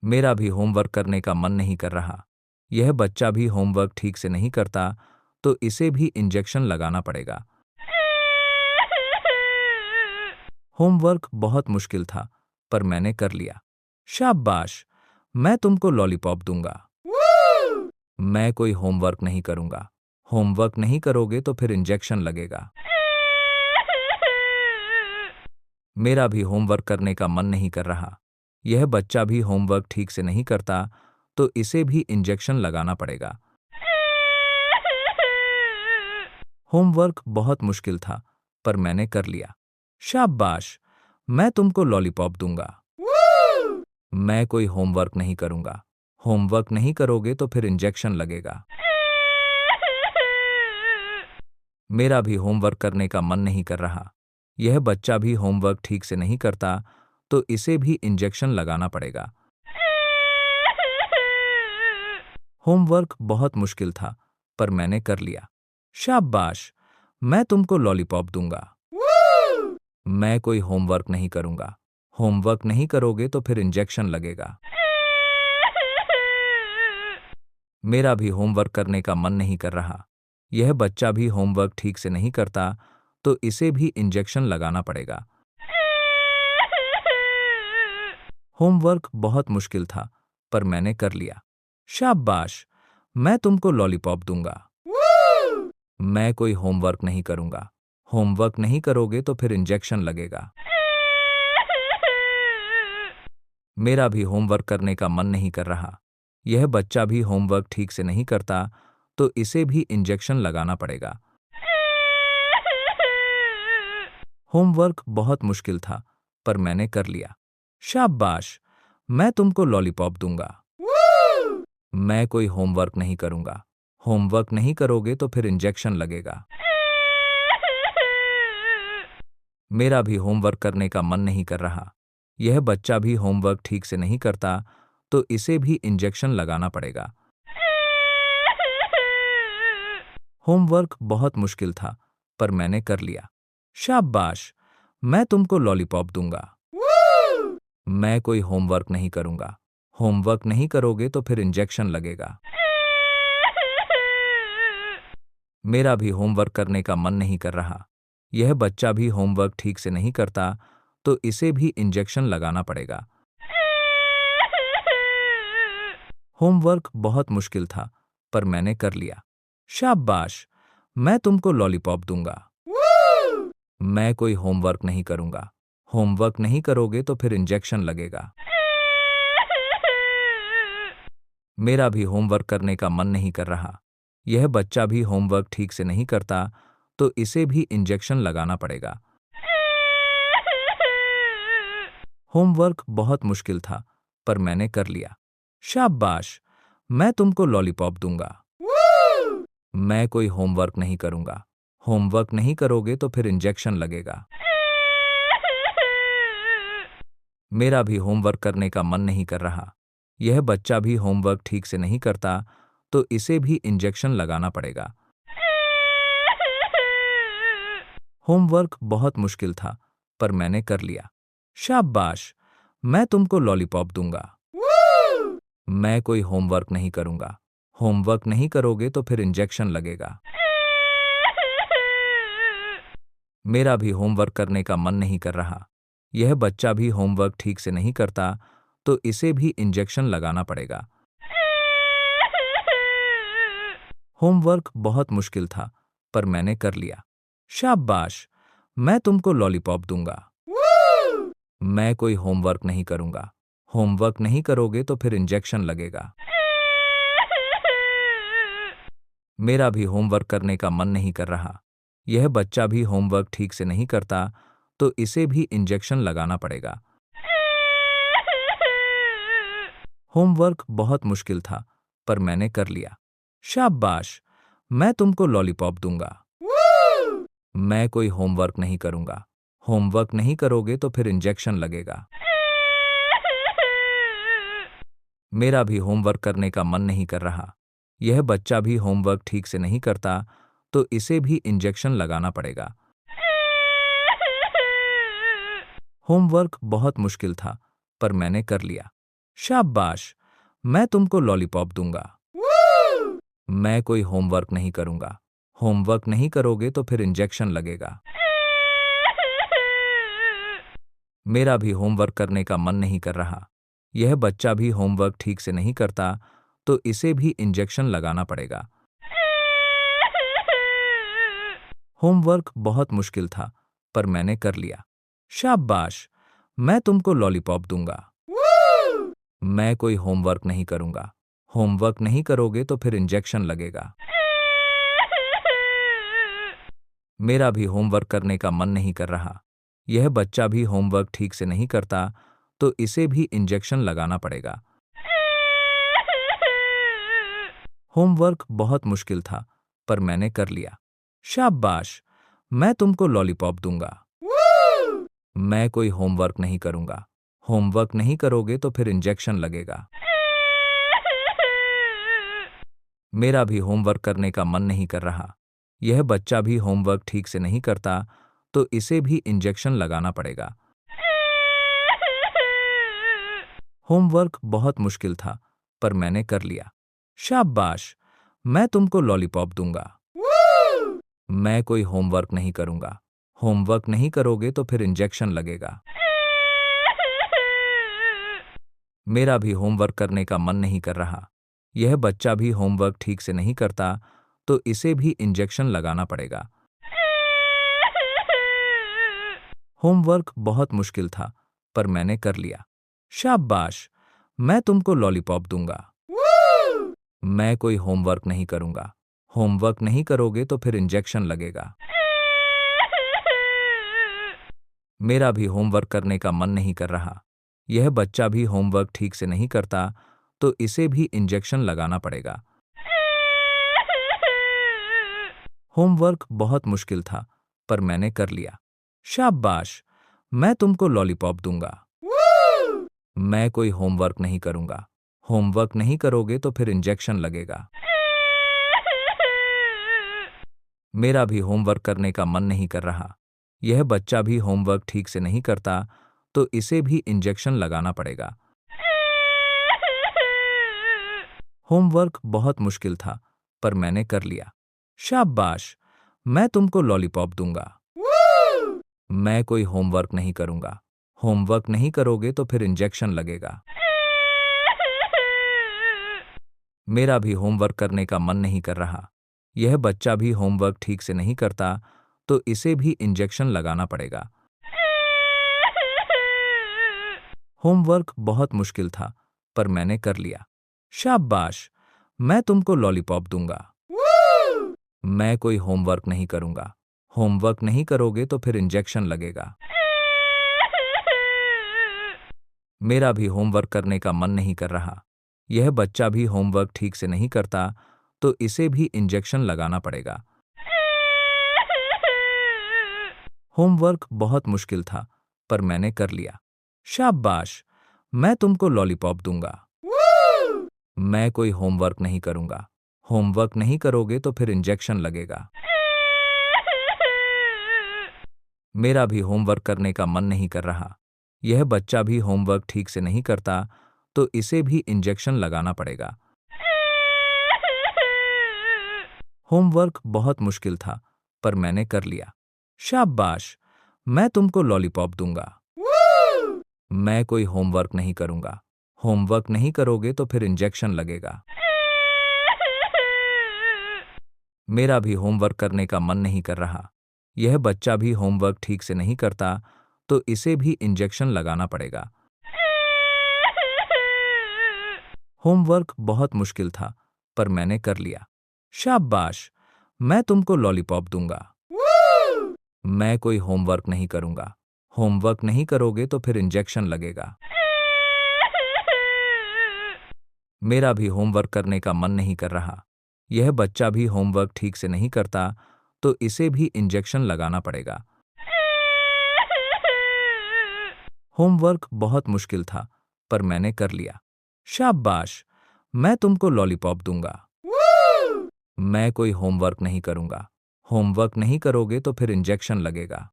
मेरा भी होमवर्क करने का मन नहीं कर रहा। यह बच्चा भी होमवर्क ठीक से नहीं करता तो इसे भी इंजेक्शन लगाना पड़ेगा। होमवर्क बहुत मुश्किल था पर मैंने कर लिया। शाबाश, मैं तुमको लॉलीपॉप दूंगा। मैं कोई होमवर्क नहीं करूंगा। होमवर्क नहीं करोगे तो फिर इंजेक्शन लगेगा। मेरा भी होमवर्क करने का मन नहीं कर रहा। यह बच्चा भी होमवर्क ठीक से नहीं करता तो इसे भी इंजेक्शन लगाना पड़ेगा। होमवर्क बहुत मुश्किल था पर मैंने कर लिया। शाबाश, मैं तुमको लॉलीपॉप दूंगा। मैं कोई होमवर्क नहीं करूंगा। होमवर्क नहीं करोगे तो फिर इंजेक्शन लगेगा। मेरा भी होमवर्क करने का मन नहीं कर रहा। यह बच्चा भी होमवर्क ठीक से नहीं करता तो इसे भी इंजेक्शन लगाना पड़ेगा। होमवर्क बहुत मुश्किल था पर मैंने कर लिया। शाबाश, मैं तुमको लॉलीपॉप दूंगा। मैं कोई होमवर्क नहीं करूंगा। होमवर्क नहीं करोगे तो फिर इंजेक्शन लगेगा। मेरा भी होमवर्क करने का मन नहीं कर रहा। यह बच्चा भी होमवर्क ठीक से नहीं करता तो इसे भी इंजेक्शन लगाना पड़ेगा। होमवर्क बहुत मुश्किल था पर मैंने कर लिया। शाबाश, मैं तुमको लॉलीपॉप दूंगा। मैं कोई होमवर्क नहीं करूंगा। होमवर्क नहीं करोगे तो फिर इंजेक्शन लगेगा। मेरा भी होमवर्क करने का मन नहीं कर रहा। यह बच्चा भी होमवर्क ठीक से नहीं करता तो इसे भी इंजेक्शन लगाना पड़ेगा। होमवर्क बहुत मुश्किल था पर मैंने कर लिया। शाबाश, मैं तुमको लॉलीपॉप दूंगा। मैं कोई होमवर्क नहीं करूंगा। होमवर्क नहीं करोगे तो फिर इंजेक्शन लगेगा। मेरा भी होमवर्क करने का मन नहीं कर रहा। यह बच्चा भी होमवर्क ठीक से नहीं करता तो इसे भी इंजेक्शन लगाना पड़ेगा। होमवर्क बहुत मुश्किल था पर मैंने कर लिया। शाबाश, मैं तुमको लॉलीपॉप दूंगा। मैं कोई होमवर्क नहीं करूंगा। होमवर्क नहीं करोगे तो फिर इंजेक्शन लगेगा। मेरा भी होमवर्क करने का मन नहीं कर रहा। यह बच्चा भी होमवर्क ठीक से नहीं करता तो इसे भी इंजेक्शन लगाना पड़ेगा। होमवर्क बहुत मुश्किल था पर मैंने कर लिया। शाबाश, मैं तुमको लॉलीपॉप दूंगा। मैं कोई होमवर्क नहीं करूंगा। होमवर्क नहीं करोगे तो फिर इंजेक्शन लगेगा। मेरा भी होमवर्क करने का मन नहीं कर रहा। यह बच्चा भी होमवर्क ठीक से नहीं करता तो इसे भी इंजेक्शन लगाना पड़ेगा। होमवर्क बहुत मुश्किल था पर मैंने कर लिया। शाबाश, मैं तुमको लॉलीपॉप दूंगा। मैं कोई होमवर्क नहीं करूंगा। होमवर्क नहीं करोगे तो फिर इंजेक्शन लगेगा। मेरा भी होमवर्क करने का मन नहीं कर रहा। यह बच्चा भी होमवर्क ठीक से नहीं करता तो इसे भी इंजेक्शन लगाना पड़ेगा। होमवर्क बहुत मुश्किल था पर मैंने कर लिया। शाबाश, मैं तुमको लॉलीपॉप दूंगा। मैं कोई होमवर्क नहीं करूंगा। होमवर्क नहीं करोगे तो फिर इंजेक्शन लगेगा। मेरा भी होमवर्क करने का मन नहीं कर रहा। यह बच्चा भी होमवर्क ठीक से नहीं करता, तो इसे भी इंजेक्शन लगाना पड़ेगा। होमवर्क बहुत मुश्किल था, पर मैंने कर लिया। शाबाश, मैं तुमको लॉलीपॉप दूंगा। मैं कोई होमवर्क नहीं करूंगा। होमवर्क नहीं करोगे तो फिर इंजेक्शन लगेगा। मेरा भी होमवर्क करने का मन नहीं कर रहा। यह बच्चा भी होमवर्क ठीक से नहीं करता, तो इसे भी इंजेक्शन लगाना पड़ेगा। होमवर्क बहुत मुश्किल था, पर मैंने कर लिया। शाबाश, मैं तुमको लॉलीपॉप दूंगा। मैं कोई होमवर्क नहीं करूंगा। होमवर्क नहीं करोगे तो फिर इंजेक्शन लगेगा। मेरा भी होमवर्क करने का मन नहीं कर रहा। यह बच्चा भी होमवर्क ठीक से नहीं करता, तो इसे भी इंजेक्शन लगाना पड़ेगा। होमवर्क बहुत मुश्किल था, पर मैंने कर लिया। शाबाश, मैं तुमको लॉलीपॉप दूंगा। मैं कोई होमवर्क नहीं करूंगा। होमवर्क नहीं करोगे तो फिर इंजेक्शन लगेगा। मेरा भी होमवर्क करने का मन नहीं कर रहा। यह बच्चा भी होमवर्क ठीक से नहीं करता, तो इसे भी इंजेक्शन लगाना पड़ेगा। होमवर्क बहुत मुश्किल था, पर मैंने कर लिया। शाबाश, मैं तुमको लॉलीपॉप दूंगा। मैं कोई होमवर्क नहीं करूंगा। होमवर्क नहीं करोगे तो फिर इंजेक्शन लगेगा। मेरा भी होमवर्क करने का मन नहीं कर रहा। यह बच्चा भी होमवर्क ठीक से नहीं करता, तो इसे भी इंजेक्शन लगाना पड़ेगा। होमवर्क बहुत मुश्किल था, पर मैंने कर लिया। शाबाश, मैं तुमको लॉलीपॉप दूंगा। मैं कोई होमवर्क नहीं करूंगा। होमवर्क नहीं करोगे तो फिर इंजेक्शन लगेगा। मेरा भी होमवर्क करने का मन नहीं कर रहा। यह बच्चा भी होमवर्क ठीक से नहीं करता, तो इसे भी इंजेक्शन लगाना पड़ेगा। होमवर्क बहुत मुश्किल था, पर मैंने कर लिया। शाबाश, मैं तुमको लॉलीपॉप दूंगा। मैं कोई होमवर्क नहीं करूंगा। होमवर्क नहीं करोगे तो फिर इंजेक्शन लगेगा। मेरा भी होमवर्क करने का मन नहीं कर रहा। यह बच्चा भी होमवर्क ठीक से नहीं करता, तो इसे भी इंजेक्शन लगाना पड़ेगा। होमवर्क बहुत मुश्किल था, पर मैंने कर लिया। शाबाश, मैं तुमको लॉलीपॉप दूंगा। मैं कोई होमवर्क नहीं करूंगा। होमवर्क नहीं करोगे तो फिर इंजेक्शन लगेगा। मेरा भी होमवर्क करने का मन नहीं कर रहा। यह बच्चा भी होमवर्क ठीक से नहीं करता, तो इसे भी इंजेक्शन लगाना पड़ेगा। होमवर्क बहुत मुश्किल था, पर मैंने कर लिया। शाबाश, मैं तुमको लॉलीपॉप दूंगा। मैं कोई होमवर्क नहीं करूंगा। होमवर्क नहीं करोगे तो फिर इंजेक्शन लगेगा। मेरा भी होमवर्क करने का मन नहीं कर रहा। यह बच्चा भी होमवर्क ठीक से नहीं करता, तो इसे भी इंजेक्शन लगाना पड़ेगा। होमवर्क बहुत मुश्किल था, पर मैंने कर लिया। शाबाश, मैं तुमको लॉलीपॉप दूंगा। मैं कोई होमवर्क नहीं करूंगा। होमवर्क नहीं करोगे तो फिर इंजेक्शन लगेगा। मेरा भी होमवर्क करने का मन नहीं कर रहा। यह बच्चा भी होमवर्क ठीक से नहीं करता, तो इसे भी इंजेक्शन लगाना पड़ेगा। होमवर्क बहुत मुश्किल था, पर मैंने कर लिया। शाबाश, मैं तुमको लॉलीपॉप दूंगा। मैं कोई होमवर्क नहीं करूंगा। होमवर्क नहीं करोगे तो फिर इंजेक्शन लगेगा। मेरा भी होमवर्क करने का मन नहीं कर रहा। यह बच्चा भी होमवर्क ठीक से नहीं करता, तो इसे भी इंजेक्शन लगाना पड़ेगा। होमवर्क बहुत मुश्किल था, पर मैंने कर लिया। शाबाश, मैं तुमको लॉलीपॉप दूंगा। मैं कोई होमवर्क नहीं करूंगा। होमवर्क नहीं करोगे तो फिर इंजेक्शन लगेगा। मेरा भी होमवर्क करने का मन नहीं कर रहा। यह बच्चा भी होमवर्क ठीक से नहीं करता, तो इसे भी इंजेक्शन लगाना पड़ेगा। होमवर्क बहुत मुश्किल था, पर मैंने कर लिया। शाबाश, मैं तुमको लॉलीपॉप दूंगा। मैं कोई होमवर्क नहीं करूंगा। होमवर्क नहीं करोगे तो फिर इंजेक्शन लगेगा। मेरा भी होमवर्क करने का मन नहीं कर रहा। यह बच्चा भी होमवर्क ठीक से नहीं करता, तो इसे भी इंजेक्शन लगाना पड़ेगा। होमवर्क बहुत मुश्किल था, पर मैंने कर लिया। शाबाश, मैं तुमको लॉलीपॉप दूंगा। मैं कोई होमवर्क नहीं करूंगा। होमवर्क नहीं करोगे तो फिर इंजेक्शन लगेगा। मेरा भी होमवर्क करने का मन नहीं कर रहा। यह बच्चा भी होमवर्क ठीक से नहीं करता, तो इसे भी इंजेक्शन लगाना पड़ेगा। होमवर्क बहुत मुश्किल था, पर मैंने कर लिया। शाबाश, मैं तुमको लॉलीपॉप दूंगा। मैं कोई होमवर्क नहीं करूंगा। होमवर्क नहीं करोगे तो फिर इंजेक्शन लगेगा।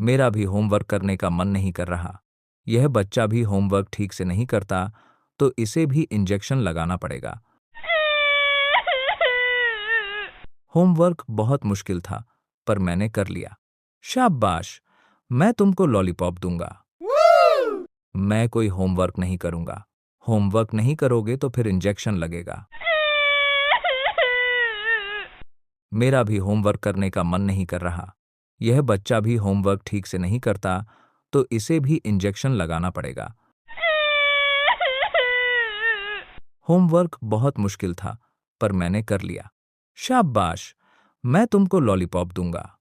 मेरा भी होमवर्क करने का मन नहीं कर रहा। यह बच्चा भी होमवर्क ठीक से नहीं करता, तो इसे भी इंजेक्शन लगाना पड़ेगा। होमवर्क बहुत मुश्किल था, पर मैंने कर लिया। शाबाश, मैं तुमको लॉलीपॉप दूंगा। मैं कोई होमवर्क नहीं करूंगा। होमवर्क नहीं करोगे तो फिर इंजेक्शन लगेगा। मेरा भी होमवर्क करने का मन नहीं कर रहा। यह बच्चा भी होमवर्क ठीक से नहीं करता, तो इसे भी इंजेक्शन लगाना पड़ेगा। होमवर्क बहुत मुश्किल था, पर मैंने कर लिया। शाबाश, मैं तुमको लॉलीपॉप दूंगा।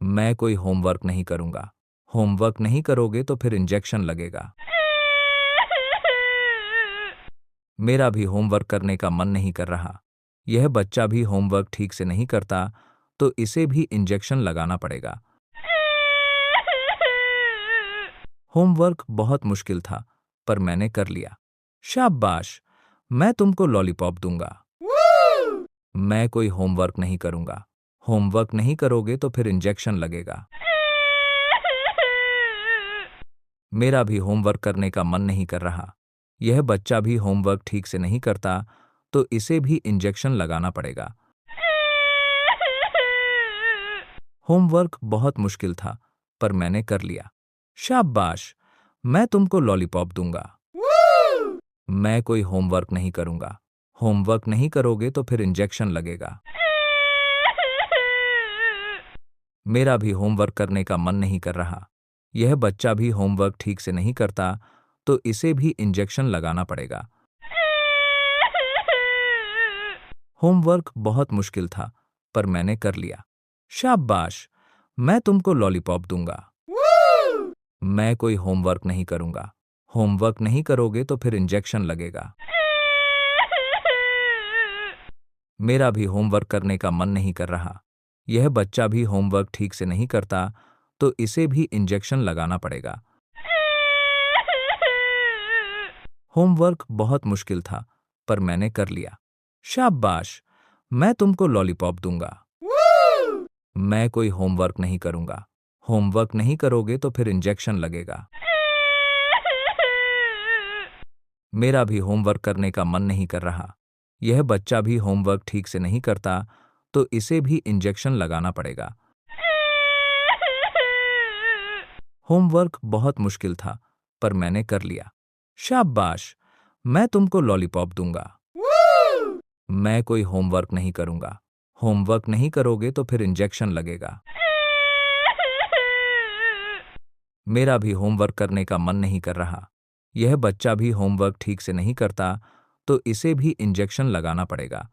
मैं कोई होमवर्क नहीं करूंगा। होमवर्क नहीं करोगे तो फिर इंजेक्शन लगेगा। मेरा भी होमवर्क करने का मन नहीं कर रहा। यह बच्चा भी होमवर्क ठीक से नहीं करता, तो इसे भी इंजेक्शन लगाना पड़ेगा। होमवर्क बहुत मुश्किल था, पर मैंने कर लिया। शाबाश, मैं तुमको लॉलीपॉप दूंगा। मैं कोई होमवर्क नहीं करूंगा। होमवर्क नहीं करोगे तो फिर इंजेक्शन लगेगा। मेरा भी होमवर्क करने का मन नहीं कर रहा। यह बच्चा भी होमवर्क ठीक से नहीं करता, तो इसे भी इंजेक्शन लगाना पड़ेगा। होमवर्क बहुत मुश्किल था, पर मैंने कर लिया। शाबाश, मैं तुमको लॉलीपॉप दूंगा। मैं कोई होमवर्क नहीं करूंगा। होमवर्क नहीं करोगे तो फिर इंजेक्शन लगेगा। मेरा भी होमवर्क करने का मन नहीं कर रहा। यह बच्चा भी होमवर्क ठीक से नहीं करता, तो इसे भी इंजेक्शन लगाना पड़ेगा। होमवर्क बहुत मुश्किल था, पर मैंने कर लिया। शाबाश, मैं तुमको लॉलीपॉप दूंगा। मैं कोई होमवर्क नहीं करूंगा। होमवर्क नहीं करोगे तो फिर इंजेक्शन लगेगा। मेरा भी होमवर्क करने का मन नहीं कर रहा। यह बच्चा भी होमवर्क ठीक से नहीं करता, तो इसे भी इंजेक्शन लगाना पड़ेगा। होमवर्क बहुत मुश्किल था, पर मैंने कर लिया। शाबाश, मैं तुमको लॉलीपॉप दूंगा। मैं कोई होमवर्क नहीं करूंगा। होमवर्क नहीं करोगे तो फिर इंजेक्शन लगेगा। मेरा भी होमवर्क करने का मन नहीं कर रहा। यह बच्चा भी होमवर्क ठीक से नहीं करता, तो इसे भी इंजेक्शन लगाना पड़ेगा। होमवर्क बहुत मुश्किल था, पर मैंने कर लिया। शाबाश, मैं तुमको लॉलीपॉप दूंगा। मैं कोई होमवर्क नहीं करूंगा। होमवर्क नहीं करोगे तो फिर इंजेक्शन लगेगा। मेरा भी होमवर्क करने का मन नहीं कर रहा। यह बच्चा भी होमवर्क ठीक से नहीं करता, तो इसे भी इंजेक्शन लगाना पड़ेगा।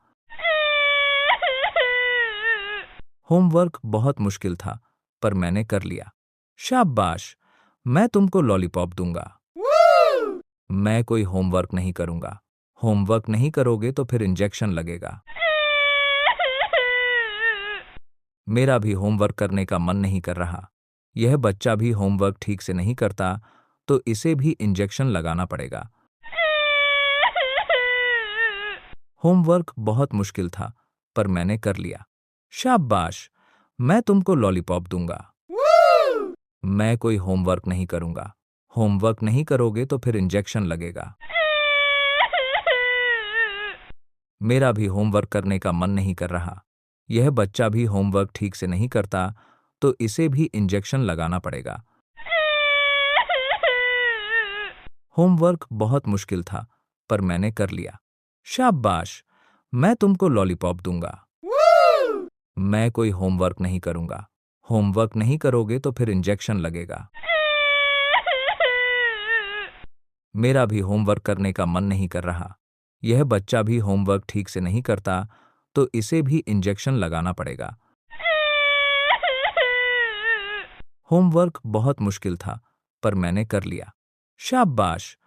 होमवर्क बहुत मुश्किल था, पर मैंने कर लिया। शाबाश, मैं तुमको लॉलीपॉप दूंगा। मैं कोई होमवर्क नहीं करूंगा। होमवर्क नहीं करोगे तो फिर इंजेक्शन लगेगा। मेरा भी होमवर्क करने का मन नहीं कर रहा। यह बच्चा भी होमवर्क ठीक से नहीं करता, तो इसे भी इंजेक्शन लगाना पड़ेगा। होमवर्क बहुत मुश्किल था, पर मैंने कर लिया। शाबाश, मैं तुमको लॉलीपॉप दूंगा। मैं कोई होमवर्क नहीं करूंगा। होमवर्क नहीं करोगे तो फिर इंजेक्शन लगेगा। मेरा भी होमवर्क करने का मन नहीं कर रहा। यह बच्चा भी होमवर्क ठीक से नहीं करता, तो इसे भी इंजेक्शन लगाना पड़ेगा। होमवर्क बहुत मुश्किल था, पर मैंने कर लिया। शाबाश, मैं तुमको लॉलीपॉप दूंगा। मैं कोई होमवर्क नहीं करूंगा। होमवर्क नहीं करोगे तो फिर इंजेक्शन लगेगा। मेरा भी होमवर्क करने का मन नहीं कर रहा। यह बच्चा भी होमवर्क ठीक से नहीं करता, तो इसे भी इंजेक्शन लगाना पड़ेगा। होमवर्क बहुत मुश्किल था, पर मैंने कर लिया। शाबाश,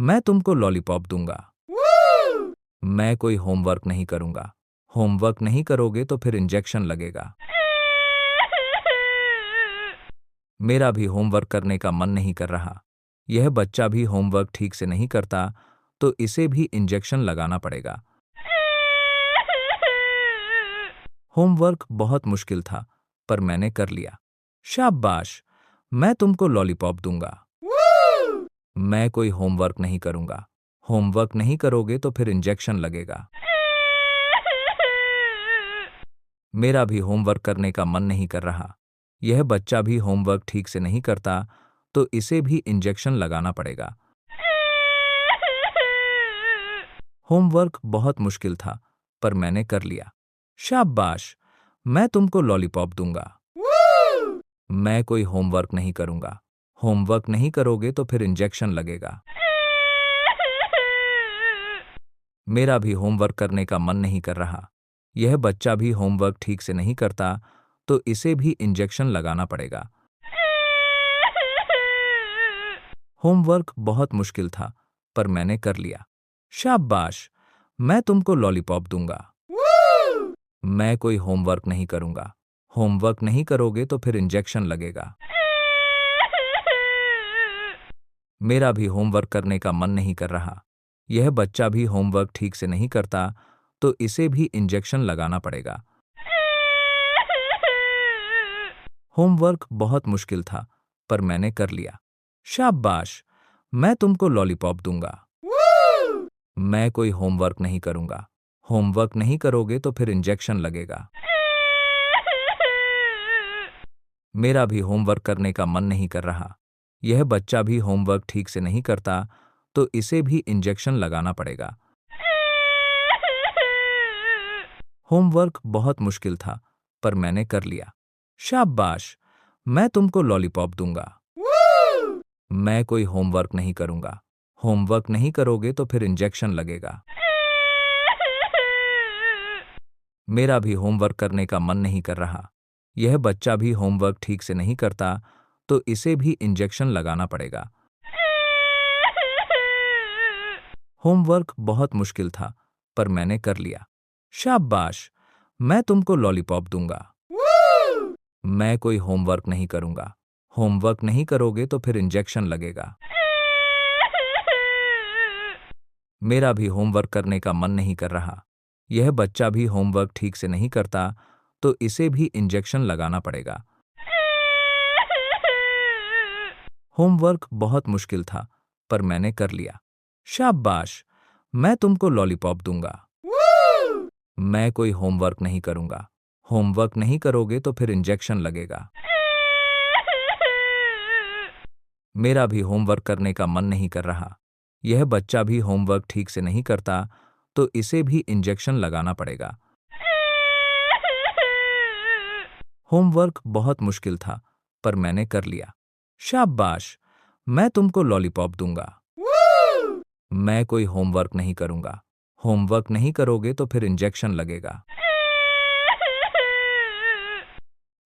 मैं तुमको लॉलीपॉप दूंगा। मैं कोई होमवर्क नहीं करूंगा। होमवर्क नहीं करोगे तो फिर इंजेक्शन लगेगा। मेरा भी होमवर्क करने का मन नहीं कर रहा। यह बच्चा भी होमवर्क ठीक से नहीं करता, तो इसे भी इंजेक्शन लगाना पड़ेगा। होमवर्क बहुत मुश्किल था, पर मैंने कर लिया। शाबाश, मैं तुमको लॉलीपॉप दूंगा। मैं कोई होमवर्क नहीं करूंगा। होमवर्क नहीं करोगे तो फिर इंजेक्शन लगेगा। मेरा भी होमवर्क करने का मन नहीं कर रहा। यह बच्चा भी होमवर्क ठीक से नहीं करता, तो इसे भी इंजेक्शन लगाना पड़ेगा। होमवर्क बहुत मुश्किल था, पर मैंने कर लिया। शाबाश, मैं तुमको लॉलीपॉप दूंगा। मैं कोई होमवर्क नहीं करूंगा। होमवर्क नहीं करोगे तो फिर इंजेक्शन लगेगा। मेरा भी होमवर्क करने का मन नहीं कर रहा। यह बच्चा भी होमवर्क ठीक से नहीं करता, तो इसे भी इंजेक्शन लगाना पड़ेगा। होमवर्क बहुत मुश्किल था, पर मैंने कर लिया। शाबाश, मैं तुमको लॉलीपॉप दूंगा। मैं कोई होमवर्क नहीं करूंगा। होमवर्क नहीं करोगे तो फिर इंजेक्शन लगेगा। मेरा भी होमवर्क करने का मन नहीं कर रहा। यह बच्चा भी होमवर्क ठीक से नहीं करता, तो इसे भी इंजेक्शन लगाना पड़ेगा। होमवर्क बहुत मुश्किल था, पर मैंने कर लिया। शाबाश, मैं तुमको लॉलीपॉप दूंगा। मैं कोई होमवर्क नहीं करूंगा। होमवर्क नहीं करोगे तो फिर इंजेक्शन लगेगा। मेरा भी होमवर्क करने का मन नहीं कर रहा। यह बच्चा भी होमवर्क ठीक से नहीं करता, तो इसे भी इंजेक्शन लगाना पड़ेगा। होमवर्क बहुत मुश्किल था, पर मैंने कर लिया। शाबाश, मैं तुमको लॉलीपॉप दूंगा। मैं कोई होमवर्क नहीं करूंगा। होमवर्क नहीं करोगे तो फिर इंजेक्शन लगेगा। मेरा भी होमवर्क करने का मन नहीं कर रहा। यह बच्चा भी होमवर्क ठीक से नहीं करता, तो इसे भी इंजेक्शन लगाना पड़ेगा। होमवर्क बहुत मुश्किल था, पर मैंने कर लिया। शाबाश, मैं तुमको लॉलीपॉप दूंगा। मैं कोई होमवर्क नहीं करूंगा। होमवर्क नहीं करोगे तो फिर इंजेक्शन लगेगा। मेरा भी होमवर्क करने का मन नहीं कर रहा। यह बच्चा भी होमवर्क ठीक से नहीं करता, तो इसे भी इंजेक्शन लगाना पड़ेगा। होमवर्क बहुत मुश्किल था, पर मैंने कर लिया। शाबाश, मैं तुमको लॉलीपॉप दूंगा। मैं कोई होमवर्क नहीं करूंगा। होमवर्क नहीं करोगे तो फिर इंजेक्शन लगेगा। मेरा भी होमवर्क करने का मन नहीं कर रहा। यह बच्चा भी होमवर्क ठीक से नहीं करता, तो इसे भी इंजेक्शन लगाना पड़ेगा। होमवर्क बहुत मुश्किल था, पर मैंने कर लिया। शाबाश, मैं तुमको लॉलीपॉप दूंगा। मैं कोई होमवर्क नहीं करूंगा। होमवर्क नहीं करोगे तो फिर इंजेक्शन लगेगा।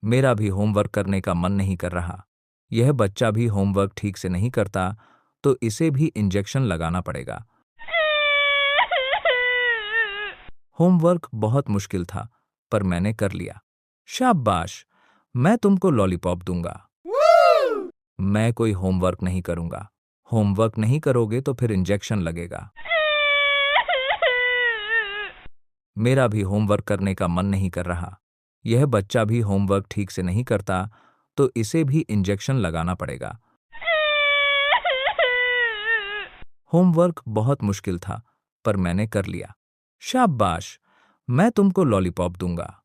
मेरा भी होमवर्क करने का मन नहीं कर रहा। यह बच्चा भी होमवर्क ठीक से नहीं करता, तो इसे भी इंजेक्शन लगाना पड़ेगा। होमवर्क बहुत मुश्किल था, पर मैंने कर लिया। शाबाश, मैं तुमको लॉलीपॉप दूंगा। मैं कोई होमवर्क नहीं करूंगा। होमवर्क नहीं करोगे तो फिर इंजेक्शन लगेगा। मेरा भी होमवर्क करने का मन नहीं कर रहा। यह बच्चा भी होमवर्क ठीक से नहीं करता, तो इसे भी इंजेक्शन लगाना पड़ेगा। होमवर्क बहुत मुश्किल था पर मैंने कर लिया। शाबाश, मैं तुमको लॉलीपॉप दूंगा।